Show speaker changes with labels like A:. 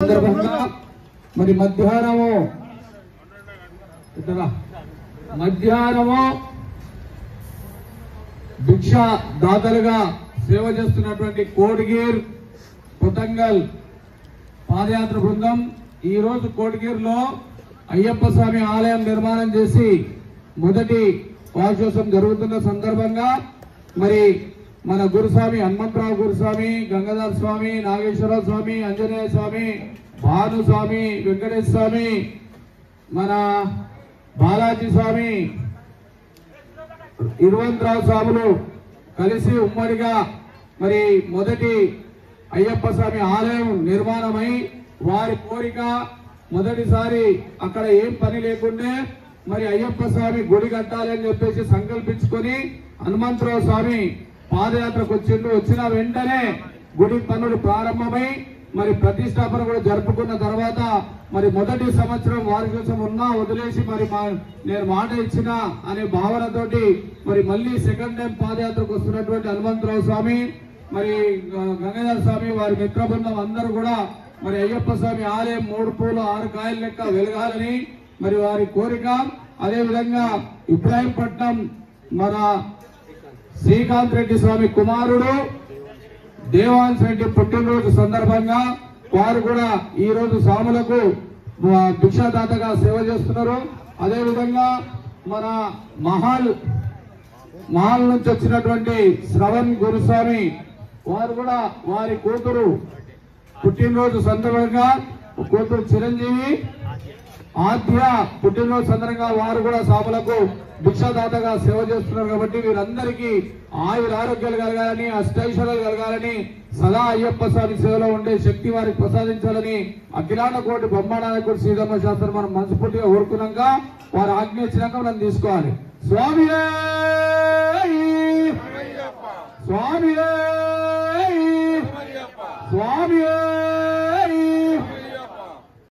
A: సందర్భంగా మరి మధ్యాహ్నము భిక్ష దాతలుగా సేవ చేస్తున్నటువంటి కోటగిర్ కొతంగల్ పాదయాత్ర బృందం ఈ రోజు కోటగిర్ లో అయ్యప్ప స్వామి ఆలయం నిర్మాణం చేసి మొదటి వార్షికోత్సవం జరుగుతున్న సందర్భంగా మరి మన గురుస్వామి హనుమంతరావు గురుస్వామి, గంగాధర స్వామి, నాగేశ్వర స్వామి, ఆంజనేయ స్వామి, భాను స్వామి, వెంకటేశ్వర స్వామి, మన బాలాజీ స్వామి, ఇరువంతరావు స్వాములు కలిసి ఉమ్మడిగా మరి మొదటి అయ్యప్ప స్వామి ఆలయం నిర్మాణమై వారి కోరిక మొదటిసారి అక్కడ ఏం పని లేకుండే మరి అయ్యప్ప స్వామి గుడి కట్టాలి అని చెప్పేసి సంకల్పించుకొని హనుమంతరావు స్వామి పాదయాత్రకు వచ్చిన వెంటనే గుడి పనులు ప్రారంభమై మరి ప్రతిష్టాపన కూడా జరుపుకున్న తర్వాత మరి మొదటి సంవత్సరం వారి కోసం ఉన్నా వదిలేసి మరి నేను మాట ఇచ్చిన అనే భావనతోటి మరి మళ్ళీ సెకండ్ టైం పాదయాత్రకు వస్తున్నటువంటి హనుమంతరావు స్వామి మరి గంగాధర స్వామి వారి మిత్ర బృందం అందరూ కూడా మరి అయ్యప్ప స్వామి ఆలయం 3 పూలు 6 కాయలు లెక్క వెలగాలని మరి వారి కోరిక. అదే విధంగా ఇబ్రాహీంపట్నం మన శ్రీకాంత్ రెడ్డి స్వామి కుమారుడు దేవాన్స్ రెడ్డి పుట్టినరోజు సందర్భంగా వారు కూడా ఈ రోజు స్వాములకు భిక్షాదాతగా సేవ చేస్తున్నారు. అదే విధంగా మన మహల్ నుంచి వచ్చినటువంటి శ్రవణ్ గురుస్వామి వారు కూడా వారి కూతురు పుట్టినరోజు సందర్భంగా కూతురు చిరంజీవి ఆద్య పుట్టినరోజు సందర్భంగా వారు కూడా స్వాములకు భిక్షాదాతగా సేవ చేస్తున్నారు. కాబట్టి వీరందరికీ ఆరోగ్యాలు కలగాలని, అష్టైశ్వర్యాలు కలగాలని, సదా అయ్యప్ప స్వామి సేవలో ఉండే శక్తి వారికి ప్రసాదించాలని అఖిలాండ కోటి బ్రహ్మాండ శ్రీధర్మ శాస్త్రం మనం మనస్ఫూర్తిగా కోరుకున్నాక వారు ఆజ్ఞ ఇచ్చినాక మనం తీసుకోవాలి. స్వామి స్వామి స్వామి